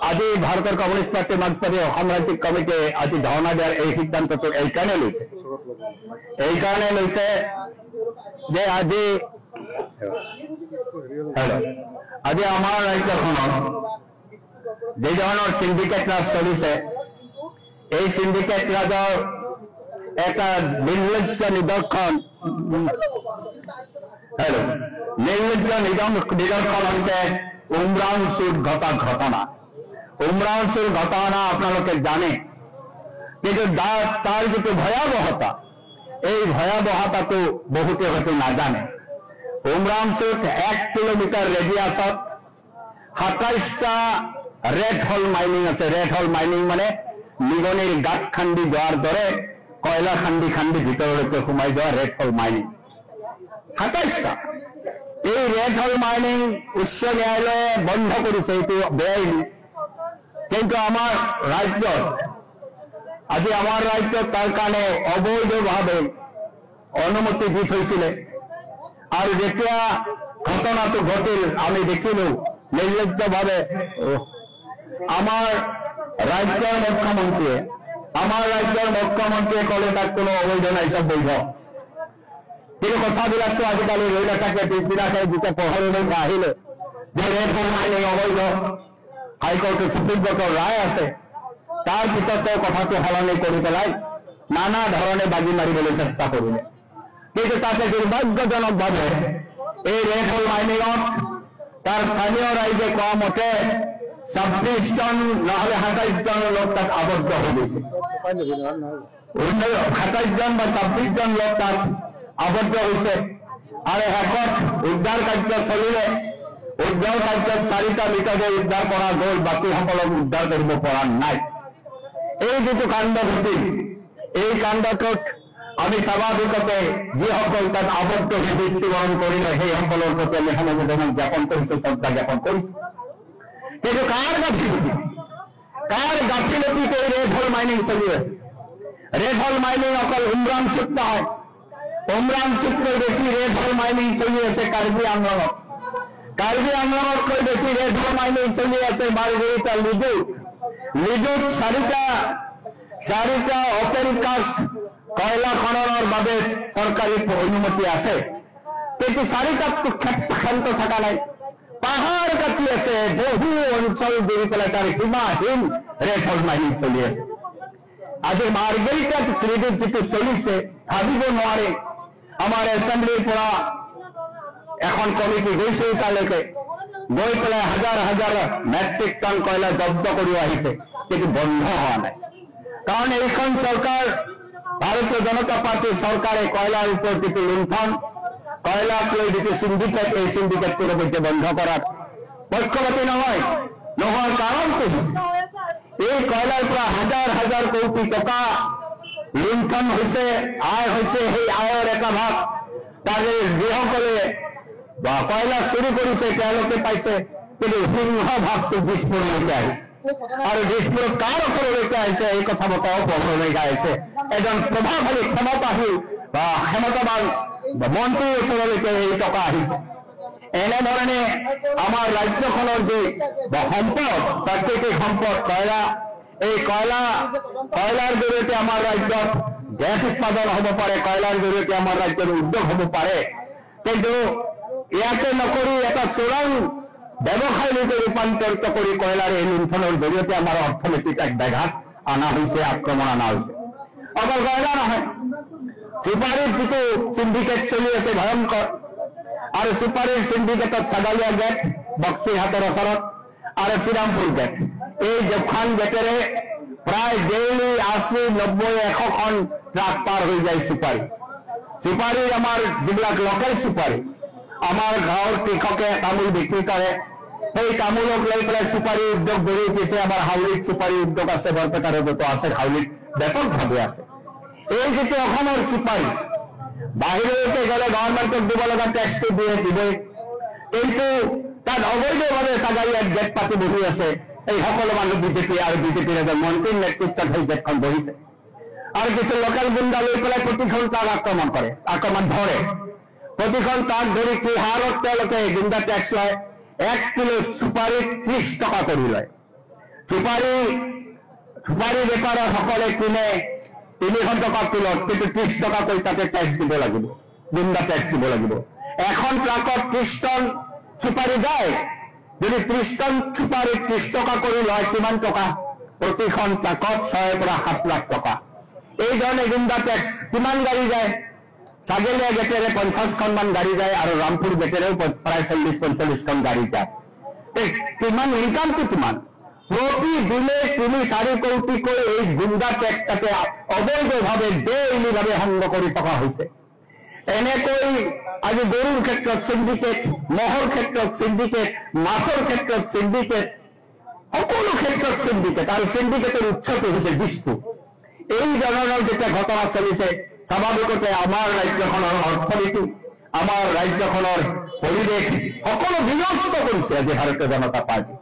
আজি ভাৰতৰ communist party মাৰ্ক্সবাদী অসম ৰাজ্যিক কমিটিয়ে আজি ধৰ্ণা দিয়াৰ এই সিদ্ধান্তটো এইকাৰণে লৈছে যে আজি আমাৰ ৰাজ্যখনত যে ধৰণৰ সিন্ডিকেট ৰাজ চলিছে, এই সিন্ডিকেট ৰাজৰ এটা নিৰ্লজ্জ নিদৰ্শন হৈছে উমৰাংচুত ঘটা ঘটনা। উমৰাংচুৰ ঘটনা আপোনালোকে জানে, কিন্তু তাৰ যিটো ভয়াৱহতা, এই ভয়াৱহতাটো বহুতে হয়তো নাজানে। উমৰাংচুত 1 কিলোমিটাৰ ৰেডিয়াছত 27টা ৰেড হল মাইনিং আছে। ৰেড হল মাইনিং মানে নিগনিৰ গাঁত খান্দি যোৱাৰ দৰে কয়লা খান্দি খান্দি ভিতৰলৈকে সোমাই যোৱা ৰেড হল মাইনিং 27টা। এই ৰেড হল মাইনিং উচ্চ ন্যায়ালয়ে বন্ধ কৰিছে, এইটো বেআইনী। কিন্তু আমাৰ ৰাজ্যত তাৰ কাৰণে অবৈধভাৱে অনুমতি দি থৈছিলে। আৰু যেতিয়া ঘটনাটো ঘটিল আমি দেখিলো নিৰ্লজ্জভাৱে আমাৰ ৰাজ্যৰ মুখ্যমন্ত্ৰীয়ে ক'লে তাত কোনো অবৈধ নাই, চব বৈধ। কিন্তু কথাবিলাকতো আজিকালি ৰৈ নাথাকে, পিছদিনাকে যেতিয়া পোহৰলৈকে আহিলে যে ৰেড হল মাইনিং অবৈধ, হাইকোৰ্টৰ সুপ্ৰিম কোৰ্টৰ ৰায় আছে, তাৰ পিছত তেওঁ কথাটো সলনি কৰি পেলাই নানা ধৰণে বাজি মাৰিবলৈ চেষ্টা কৰিলে। কিন্তু তাতে দুৰ্ভাগ্যজনকভাৱে এই ৰেড হল মাইনিঙত তাৰ স্থানীয় ৰাইজে কোৱা মতে 26 জন নহলে 27 জন লোক তাত আবদ্ধ হৈ গৈছে। 27 জন বা 26 জন লোক তাত আবদ্ধ হৈছে। আৰু শেষত উদ্ধাৰ কাৰ্য চলিলে। উদ্ধাৰ কাৰ্যত 4টা মৃতদেহ উদ্ধাৰ কৰা গ'ল, বাকীসকলক উদ্ধাৰ কৰিব পৰা নাই। এই যিটো কাণ্ড ঘটিল, এই কাণ্ডটোত আমি স্বাভাৱিকতে যিসকল তাত আবদ্ধ হৈ মৃত্যুবৰণ কৰিলে সেইসকলৰ প্ৰতি আমি সমবেদনা জ্ঞাপন কৰিছো, শ্ৰদ্ধা জ্ঞাপন কৰিছো। কিন্তু কাৰ গাফিলতিত এই ৰেড হল মাইনিং চলি আছে? ৰেড হল মাইনিং অকল উমৰাংচুত নহয়, উমৰাংচুতকৈ বেছি ৰেড হল মাইনিং চলি আছে কাৰ্বি আংলঙত। কাৰ্বি আংলঙতকৈ বেছি ৰেড হল মাইনিং চলি আছে মাৰ্ঘেৰিটা লিডুত 4টা অপেন কাষ্ট কয়লা খননৰ বাবে চৰকাৰী অনুমতি আছে, কিন্তু 4টাততো ক্ষান্ত থকা নাই। পাহাৰ কাটি আছে, বহু অঞ্চল জুৰি পেলাই তাৰ সীমাহীন ৰেড হল মাইনিং চলি আছে। আজি মাৰ্ঘেৰিটাত লিডুত যিটো চলিছে ভাবিব নোৱাৰে। আমাৰ এছেম্বলিৰ পৰা এখন কমিটি গৈছে তালৈকে, গৈ পেলাই হাজাৰ হাজাৰ মেট্ৰিক টন কয়লা জব্দ কৰি আহিছে, কিন্তু বন্ধ হোৱা নাই। কাৰণ এইখন চৰকাৰ, ভাৰতীয় জনতা পাৰ্টিৰ চৰকাৰে কয়লাৰ ওপৰত যিটো লুণ্ঠন, কয়লাক লৈ যিটো সিন্ডিকেট, এই সিন্ডিকেটটোৰ সৈতে বন্ধ কৰাত পক্ষপাতী নোহোৱাৰ কাৰণটো এই কয়লাৰ পৰা হাজাৰ হাজাৰ কোটি টকা লুণ্ঠন হৈছে, আয় হৈছে। সেই আয়ৰ এটা ভাগ তাৰে যিসকলে কয়লা চুৰি কৰিছে তেওঁলোকে পাইছে, কিন্তু সিংহ ভাগটো দিছপুৰলৈকে আহিছে। আৰু দিছপুৰত কাৰ ওচৰলৈকে আহিছে এই কথা বতৰাও পোহৰলৈকে আহিছে এজন প্ৰভাৱশালী ক্ষমতাশীল বা ক্ষমতাবান মন্ত্ৰীৰ ওচৰলৈকে এই টকা আহিছে। এনেধৰণে আমাৰ ৰাজ্যখনৰ যি সম্পদ, প্ৰাকৃতিক সম্পদ কয়লা, এই কয়লাৰ জৰিয়তে আমাৰ ৰাজ্যত গেছ উৎপাদন হ'ব পাৰে, কয়লাৰ জৰিয়তে আমাৰ ৰাজ্যৰ উদ্যোগ হ'ব পাৰে। কিন্তু ইয়াকে নকৰি এটা চোৰাং ব্যৱসায়ীলৈকে ৰূপান্তৰিত কৰি কয়লাৰ এই লুণ্ঠনৰ জৰিয়তে আমাৰ অৰ্থনীতিত এক ব্যাঘাত অনা হৈছে, আক্ৰমণ অনা হৈছে। অকল কয়লা নহয়, চুপাৰীত যিটো সিন্ডিকেট চলি আছে ভয়ংকৰ, আৰু চুপাৰীৰ সিন্ডিকেটত ছাগালীয়া গেট বক্সিহাটৰ ওচৰত আৰু শ্ৰীৰামপুৰ গেট, এই দুখন গেটেৰে প্ৰায় ডেইলি 80, 90, 100 খন ট্ৰাক পাৰ হৈ যায় চুপাৰীৰ আমাৰ যিবিলাক লোকেল চুপাৰী, আমাৰ গাঁৱৰ কৃষকে তামোল বিক্ৰী কৰে, সেই তামোলক লৈ পেলাই চুপাৰী উদ্যোগ গঢ়ি উঠিছে। আমাৰ হাউলিত চুপাৰী উদ্যোগ আছে, বৰপেটা ৰোডতো আছে, হাউলিত ব্যাপকভাৱে আছে। এই যিটো অসমৰ চুপাৰী, বাহিৰলৈকে গ'লে গভৰ্ণমেণ্টক দিব লগা টেক্সটো দিবই, কিন্তু তাত অবৈধভাৱে ছাগাৰীয়াত গেট পাতি বহি আছে এই সকলো মানুহ বিজেপি আৰু বিজেপিৰ এজন মন্ত্ৰীৰ নেতৃত্বত সেই গেটখন বহিছে। আৰু কিছু লোকেল গুণ্ডা লৈ পেলাই প্ৰতিখন তাক আক্ৰমণ ধৰে। প্ৰতিখন তাক ধৰি কি হাৰত তেওঁলোকে গুণ্ডা টেক্স লয়, 1 কিলো চুপাৰীত 30 টকা কৰি লয়। সুপাৰী বেপাৰীসকলে কিনে 300 টকা কিলোত, কিন্তু 30 টকাকৈ তাতে টেক্স দিব লাগিব, গুণ্ডা টেক্স দিব লাগিব। এখন ট্ৰাকত 30 টন সুপাৰী যায়, যদি 30 টন সুপাৰী 30 টকা কৰি লয়, কিমান টকা? প্ৰতিখন ট্ৰাকত 6 পৰা 7 লাখ টকা। এই ধৰণে গুণ্ডা টেক্স। কিমান গাড়ী যায়? ছাগলীয়া গেটেৰে 50খনমান গাড়ী যায়, আৰু ৰামপুৰ গেটেৰেও প্ৰায় 40-45খন গাড়ী যায়। কিমান ইনকামটো কিমান? প্ৰতিদিনে 3-4 কোটিকৈ এই গুণ্ডা টেক্স তাতে অবৈধভাৱে ডেইলিভাৱে সংগ্ৰহ কৰি থকা হৈছে। এনেকৈ আজি গৰুৰ ক্ষেত্ৰত চিণ্ডিকেট, মহৰ ক্ষেত্ৰত চিণ্ডিকেট, মাছৰ ক্ষেত্ৰত চিণ্ডিকেট, সকলো ক্ষেত্ৰত চিণ্ডিকেট, আৰু চিণ্ডিকেটৰ উৎসটো হৈছে দিশটো। এই ধৰণৰ যেতিয়া ঘটনা চলিছে, স্বাভাৱিকতে আমাৰ ৰাজ্যখনৰ অৰ্থনীতি, আমাৰ ৰাজ্যখনৰ পৰিৱেশ সকলো বিনষ্ট কৰিছে আজি ভাৰতীয় জনতা পাৰ্টি।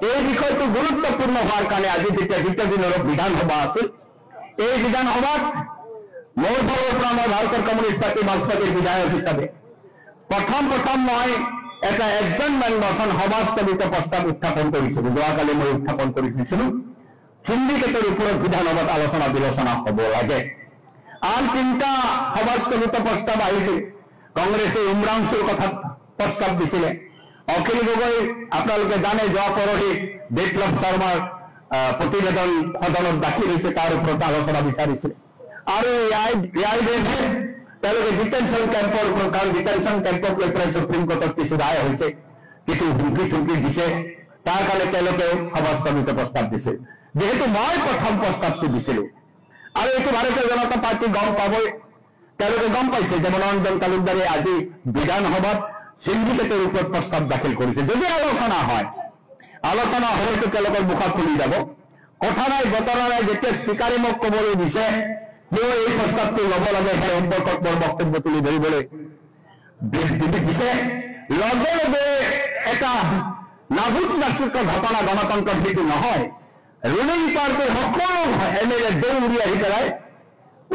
এই বিষয়টো গুৰুত্বপূৰ্ণ হোৱাৰ কাৰণে আজি যেতিয়া দ্বিতীয় দিনৰ বিধানসভা আছিল, এই বিধানসভাত মোৰ ফালৰ পৰা মই ভাৰতৰ কমিউনিষ্ট পাৰ্টি মাৰ্ক্সবাদীৰ বিধায়ক হিচাপে প্ৰথম মই এটা এডজৰ্নমেণ্ট মচন সভাস্থগিত প্ৰস্তাৱ উত্থাপন কৰিছিলো। যোৱাকালি মই উত্থাপন কৰি দিছিলো, সিন্ডিকেটৰ ওপৰত বিধানসভাত আলোচনা বিলোচনা হ'ব লাগে। আন 3টা সভাস্থগিত প্ৰস্তাৱ আহিছিল। কংগ্ৰেছে উমৰাংশুৰ কথা প্ৰস্তাৱ দিছিলে। অখিল গগৈ আপোনালোকে জানে, যোৱা পৰহি বিপ্লৱ শৰ্মাৰ প্ৰতিবেদন সদনত দাখিল হৈছে, তাৰ ওপৰত আলোচনা বিচাৰিছিলে। আৰু তেওঁলোকে ডিটেনশ্যন কেম্পৰ ওপৰত, কাৰণ ডিটেনশ্যন কেম্পক লৈ পেলাই সুপ্ৰিম কোৰ্টত কিছু ৰায় হৈছে, কিছু হুমকি চুমকি দিছে, তাৰ কাৰণে তেওঁলোকেও সভাস্থগিত প্ৰস্তাৱ দিছে। যিহেতু মই প্ৰথম প্ৰস্তাৱটো দিছিলো, আৰু এইটো ভাৰতীয় জনতা পাৰ্টি গম পাবই, তেওঁলোকে গম পাইছে যে মনোৰঞ্জন তালুকদাৰে আজি বিধানসভাত সিন্ডিকেটৰ ওপৰত প্ৰস্তাৱ দাখিল কৰিছে। যদি আলোচনা হলেতো তেওঁলোকৰ মুখত খুলি যাব। কথা নাই, বতৰা নাই। যেতিয়া স্পীকাৰে মোক কবলৈ দিছে কিয় এই প্ৰস্তাৱটো ল'ব লাগে, সেই সম্পৰ্কত মোৰ বক্তব্য তুলি ধৰিবলৈ দিছে, লগে লগে এটা নাভূত নাচিত ঘটনা গণতন্ত্ৰত যিটো নহয়, ৰুলিং পাৰ্টিৰ সকলো MLA দৌৰি আহি পেলাই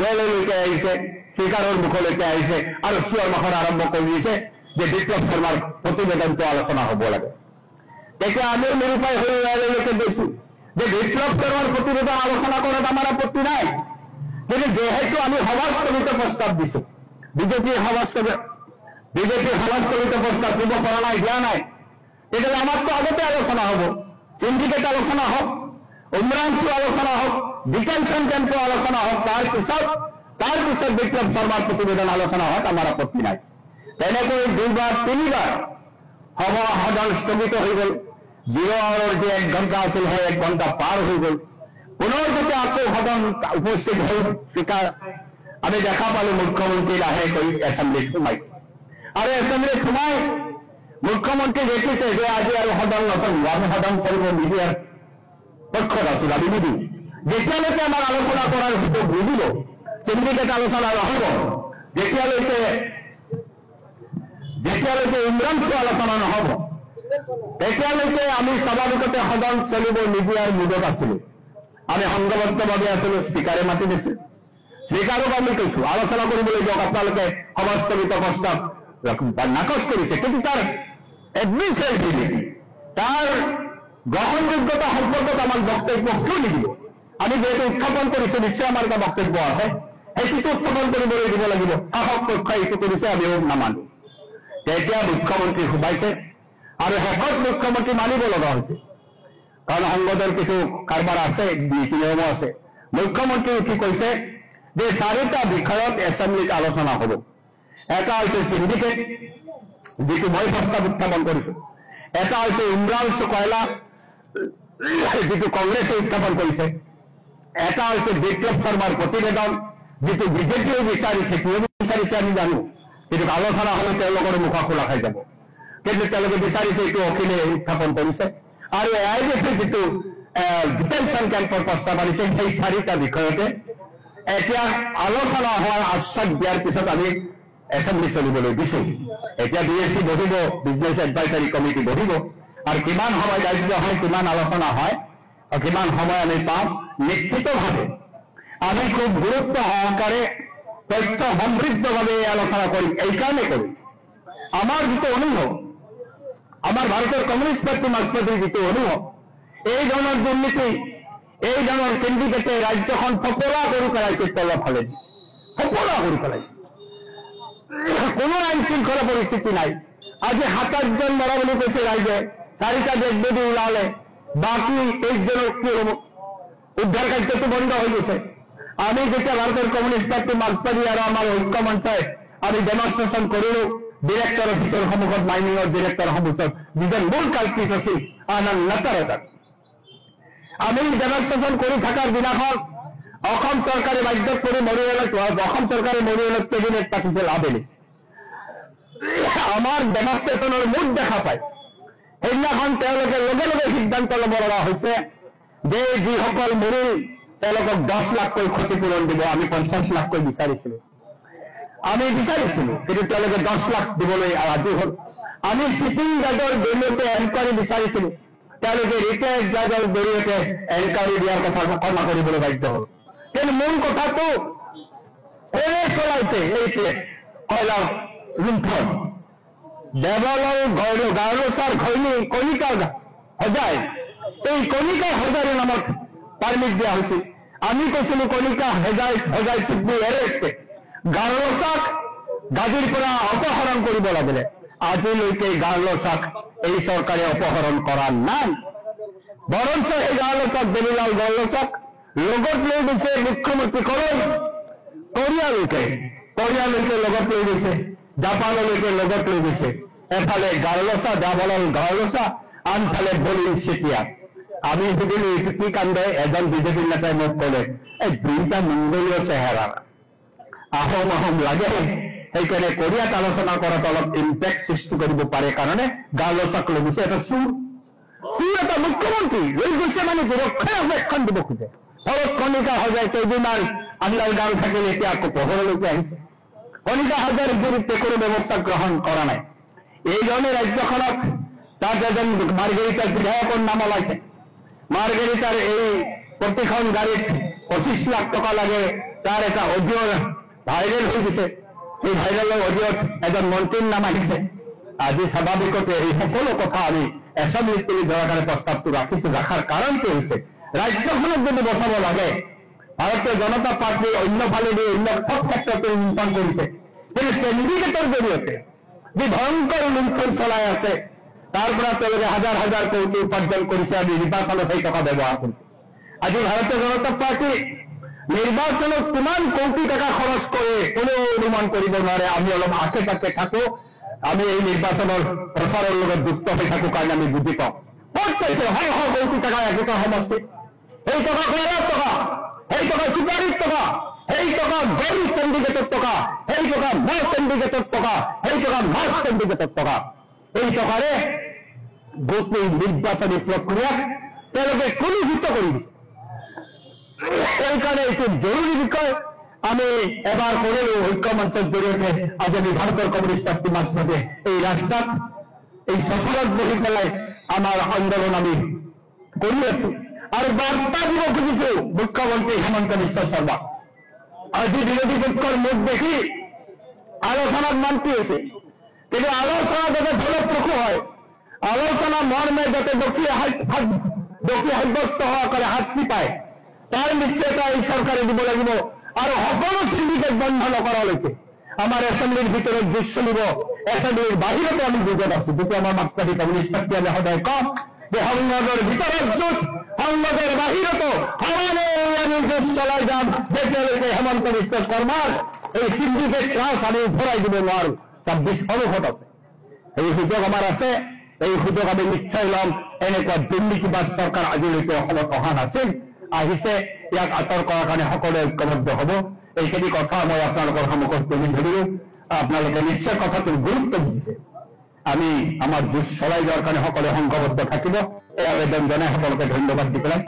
ৱেললৈকে আহিছে, স্পীকাৰৰ মুখলৈকে আহিছে, আৰু চিঞৰ বাখৰ আৰম্ভ কৰি দিছে যে বিপ্লৱ শৰ্মাৰ প্ৰতিবেদনটো আলোচনা হ'ব লাগে। তেতিয়া আমি নিৰূপায় হৈ ৱেললৈকে গৈছো যে বিপ্লৱ শৰ্মাৰ প্ৰতিবেদন আলোচনা কৰাত আমাৰ আপত্তি নাই, কিন্তু যেহেতু আমি সভাস্থগিত প্ৰস্তাৱ দিছো, বিজেপিৰ সভাস্থগিত প্ৰস্তাৱ দিব পৰা নাই, দিয়া নাই, তেতিয়াহ'লে আমাৰতো আগতে আলোচনা হ'ব, সিন্ডিকেট আলোচনা হওক, উমৰাংশু আলোচনা হওক, ডিটেনশ্যন কেম্পৰ আলোচনা হওক, তাৰ পিছত বিপ্লৱ শৰ্মাৰ প্ৰতিবেদন আলোচনা হওক, আমাৰ আপত্তি নাই। তেনেকৈ 2-3বাৰ সদন স্থগিত হৈ গ'ল। 0 আৱাৰৰ যে 1 ঘণ্টা আছিল, সেই 1 ঘণ্টা পাৰ হৈ গ'ল। পুনৰ যেতিয়া আকৌ সদন উপস্থিত হ'ল স্পীকাৰ, আমি দেখা পালো মুখ্যমন্ত্ৰী লাহেকৈ এছেম্বলিত সোমাইছে, আৰু এছেম্বলিত সোমাই মুখ্যমন্ত্ৰী দেখিছে যে আজি আৰু সদন নচলিব, আমি সদন চলিব নিদিয়াৰ পক্ষত আছো, আমি নিদিওঁ। যেতিয়ালৈকে আমাৰ আলোচনা কৰাৰ সুযোগ নিদিব, সিন্ডিকেট আলোচনা নহব, যেতিয়ালৈকে উমৰাংশু আলোচনা নহব, তেতিয়ালৈকে আমি স্বাভাৱিকতে সদন চলিব নিদিয়াৰ মুদত আছিলো। আমি সংঘবদ্ধভাৱে আছিলো। স্পীকাৰে মাতি দিছিল, স্পীকাৰক আমি কৈছো আলোচনা কৰিবলৈ দিয়ক, আপোনালোকে সভাস্থগিত প্ৰস্তাৱ নাকচ কৰিছে, কিন্তু তাৰ এডমিনিষ্ট্ৰেটিভ, তাৰ গ্ৰহণযোগ্যতা সম্পৰ্কত আমাক বক্তব্য কিয় নিদিব? আমি যেহেতু উত্থাপন কৰিছো, নিশ্চয় আমাৰ এটা বক্তব্য আছে, সেইটোতো উত্থাপন কৰিবলৈ দিব লাগিব। শাসক পক্ষই এইটো কৰিছে, আমিও নামানো। তেতিয়া মুখ্যমন্ত্ৰী সোমাইছে, আৰু শেষত মুখ্যমন্ত্ৰী মানিব লগা হৈছে, কাৰণ সংসদৰ কিছু কাৰবাৰ আছে, নীতি নিয়মো আছে। মুখ্যমন্ত্ৰী উঠি কৈছে যে 4টা বিষয়ত এছেম্বলিত আলোচনা হ'ব। এটা হৈছে সিন্ডিকেট, যিটো মই প্ৰস্তাৱ উত্থাপন কৰিছো। এটা হৈছে উমৰাংশু কয়লা, যিটো কংগ্ৰেছে উত্থাপন কৰিছে। এটা হৈছে বিপ্লৱ শৰ্মাৰ প্ৰতিবেদন, যিটো বিজেপিয়ে বিচাৰিছে, কিয় বিচাৰিছে আমি জানো, কিন্তু আলোচনা হলে তেওঁলোকৰ মুখ খোলা খাই যাব। কিন্তু তেওঁলোকে বিচাৰিছে, এইটো অখিলে উত্থাপন কৰিছে। আৰু AIGF যিটো ডিটেনশ্যন কেম্পৰ প্ৰস্তাৱ আনিছে, সেই 4টা বিষয়তে এতিয়া আলোচনা হোৱাৰ আশ্বাস দিয়াৰ পিছত আমি এছেম্বলি চলিবলৈ দিছো। এতিয়া BSC বহিব, বিজনেছ এডভাইচাৰী কমিটি বহিব, আৰু কিমান সময় দায়িত্ব হয়, কিমান আলোচনা হয়, কিমান সময় আমি পাম, নিশ্চিতভাৱে আমি খুব গুৰুত্ব সহকাৰে তথ্য সমৃদ্ধভাৱে এই আলোচনা কৰিম। এইকাৰণে কৰিম, আমাৰ যিটো অনুভৱ, আমাৰ ভাৰতৰ কমিউনিষ্ট পাৰ্টি মাৰ্ক্সবাদীৰ যিটো অনুভৱ, এই ধৰণৰ দুৰ্নীতি, এই ধৰণৰ সিন্ডিকেটে ৰাজ্যখন ফপৰা কৰি পেলাইছে, তলৰ ফালে ফপৰা কৰি পেলাইছে। কোনো আইন শৃংখলা পৰিস্থিতি নাই। আজি 7-8জন মৰা বুলি কৈছে ৰাইজে, 4টা ডেড বডি ওলালে, বাকী 23জনৰ কি হ'ব? উদ্ধাৰ কাৰ্যটো বন্ধ হৈ গৈছে। আমি যেতিয়া ভাৰতৰ কমিউনিষ্ট পাৰ্টি, মাৰ্ক্সবাদী আৰু আমাৰ ঐক্য মঞ্চই আমি ডেমনষ্ট্ৰেশ্যন কৰিলো, ডিৰেক্টৰ অফিচৰ সন্মুখত, মাইনিঙৰ ডিৰেক্টৰ সন্মুখত যিজন মূল কাল্পিত আছিল আনন্দ নাটাৰাজাক, আমি ডেমনষ্ট্ৰেশ্যন কৰি থকাৰ দিনাখন অসম চৰকাৰে বাধ্যত পৰি অসম চৰকাৰে মৰিয়ালত কেবিনেট পাতিছিল আবেলি। আমাৰ ডেমনষ্ট্ৰেশ্যনৰ মুখ দেখা পায় সেইদিনাখন তেওঁলোকে লগে লগে সিদ্ধান্ত ল'ব লগা হৈছে যে যিসকল মৰিল তেওঁলোকক 10 লাখকৈ ক্ষতিপূৰণ দিব। আমি 50 লাখকৈ বিচাৰিছিলো, কিন্তু তেওঁলোকে 10 লাখ দিবলৈ ৰাজি হ'ল। আমি চিটিং জাজৰ জৰিয়তে এনকুৱাৰী বিচাৰিছিলো, তেওঁলোকে ৰিটায়াৰ্ড জাজৰ জৰিয়তে এনকুৱাৰী দিয়াৰ কথা ঘোষণা কৰিবলৈ বাধ্য হ'ল। কিন্তু মূল কথাটো এনে চলাইছে এইটোৱে কয়লা লুণ্ঠন। দেৱলৰ গাৰ্লছাৰ ঘৈণী কণিকা সজাই, এই কণিকা সজাইৰ নামত পাৰ্মিট দিয়া হৈছিল। আমি কৈছিলো কণিকা সজাই চিডনি এৰেষ্ট, গাৰ্লছাক গাজীৰ পৰা অপহৰণ কৰিব লাগিলে। আজিলৈকে গাৰ্লছাক এই চৰকাৰে অপহৰণ কৰা নাই, বৰঞ্চ এই গাৰ্লছাক বেলিলাল গাৰ্লছাক লগত লৈ গৈছে মুখ্যমন্ত্ৰী কোৰিয়ালৈকে লগত লৈ গৈছে, জাপানলৈকে লগত লৈ গৈছে। এফালে গাৰ্লছা, দেৱলাল গাৰ্লছা, আনফালে বলিন চেতিয়া। আমি সুধিলো এইটো কি কান্দে? এজন বিজেপি নেতাই মোক ক'লে, এই 2টা মংগলীয় চেহেৰা, আহোম লাগে, সেইকাৰণে কোৰিয়াত আলোচনা কৰাত অলপ ইম্পেক্ট সৃষ্টি কৰিব পাৰে কাৰণে গাৰ্লছাক লৈ গৈছে। এটা চুৰ এটা মুখ্যমন্ত্ৰী লৈ গৈছে মানে ৰক্ষণাবেক্ষণ দিব খোজে। ফলত কণিকা সজাই কেইদিনমান আণ্ডাৰগ্ৰাউণ্ড থাকিল, এতিয়া আকৌ পোহৰলৈকে আহিছে। কণিকা সজাইৰ বিৰুদ্ধে কোনো ব্যৱস্থা গ্ৰহণ কৰা নাই। এই ধৰণে ৰাজ্যখনত তাত এজন মাৰ্গেৰিটাৰ বিধায়কৰ নাম ওলাইছে। মাৰ্গেৰিটাৰ এই প্ৰতিখন গাড়ীত 25 লাখ টকা লাগে, তাৰ এটা অডিঅ' ভাইৰেল হৈ গৈছে। এই ভাইৰেলৰ অডিঅ'ত এজন মন্ত্ৰীৰ নাম আহিছে। আজি স্বাভাৱিকতে এই সকলো কথা আমি এছেম্বলিত তুলি ধৰাৰ কাৰণে প্ৰস্তাৱটো ৰাখাৰ কাৰণটো হৈছে ৰাজ্যখনক যদি বচাব লাগে, ভাৰতীয় জনতা পাৰ্টি অন্যফালেদি অন্য সব ক্ষেত্ৰতে লুণ্ঠন কৰিছে, কিন্তু সিন্ডিকেটৰ জৰিয়তে যি ভয়ংকৰ লুণ্ঠন চলাই আছে, তাৰ পৰা তেওঁলোকে হাজাৰ হাজাৰ কোটি উপাৰ্জন কৰিছে আৰু নিৰ্বাচনত সেই টকা ব্যৱহাৰ কৰিছে। আজি ভাৰতীয় জনতা পাৰ্টি নিৰ্বাচনত কিমান কোটি টকা খৰচ কৰে কোনেও অনুমান কৰিব নোৱাৰে। আমি অলপ আশে পাশে থাকো, আমি এই নিৰ্বাচনৰ প্ৰচাৰৰ লগত যুক্ত হৈ থাকো কাৰণে আমি বুজি পাওঁ। ক'ত পাইছে শ কোটি টকা একোটা সমষ্টিত? সেই টকা কয়লাৰ টকা, সেই টকা চুপাৰীৰ টকা, সেই টকা গড় সিন্ডিকেটৰ টকা, সেই টকা মাছ সিন্ডিকেটৰ টকা, সেই টকা মাছ সিন্ডিকেটৰ টকা। এই টকাৰে গোটেই নিৰ্বাচনী প্ৰক্ৰিয়াক তেওঁলোকে কলুষিত কৰি দিছে। সেইকাৰণে এইটো জৰুৰী বিষয়। আমি এবাৰ কৰিলো ঐক্য মঞ্চৰ জৰিয়তে, আজি আমি ভাৰতৰ কমিউনিষ্ট পাৰ্টি মাৰ্ক্সবাদী এই ৰাস্তাত এই চচলত বহি পেলাই আমাৰ আন্দোলন আমি কৰি আছো আৰু বাৰ্তা দিব খুজিছো মুখ্যমন্ত্ৰী হিমন্ত বিশ্ব শৰ্মা। আজি বিৰোধী পক্ষৰ মুখ দেখি আলোচনাত মান্তি হৈছে, কিন্তু আলোচনা যাতে ফলপ্ৰসূ হয়, আলোচনা মৰ্মে যাতে দোষী সাব্যস্ত হোৱাসকলে শাস্তি পায়, তাৰ নিশ্চয়তা এই চৰকাৰে দিব লাগিব। আৰু সকলো সিন্ডিকেট বন্ধ নকৰালৈকে আমাৰ এছেম্বলিৰ ভিতৰত যুঁজ চলিব, এছেম্বলিৰ বাহিৰতো আমি যুঁজত আছো। যিটো আমাৰ মাৰ্ক্সবাদী কমিউনিষ্ট পাৰ্টি আমি সদায় কওঁ যে সংসদৰ ভিতৰত যুঁজ, সংসদৰ বাহিৰতো সমানে আমি যুঁজ চলাই যাম, যেতিয়ালৈকে হেমন্ত বিশ্ব শৰ্মাৰ এই সিন্ডিকেট ৰাজ আমি ঘূৰাই দিব নোৱাৰো। 26 সন্মুখত আছে, এই সুযোগ আমাৰ আছে, এই সুযোগ আমি নিশ্চয় ল'ম। এনেকুৱা দুৰ্নীতিবাজ চৰকাৰ আজিলৈকে অসমত অহা নাছিল, আহিছে। ইয়াক আঁতৰ কৰাৰ কাৰণে সকলোৱে ঐক্যবদ্ধ হ'ব। এইখিনি কথা মই আপোনালোকৰ সন্মুখত তুলি ধৰিলো। আপোনালোকে নিশ্চয় কথাটোৰ গুৰুত্ব বুজিছে। আমি আমাৰ যুঁজ চলাই যোৱাৰ কাৰণে সকলোৱে সংঘবদ্ধ থাকিব, এই আবেদন জনাই সকলোকে ধন্যবাদ দি পেলাই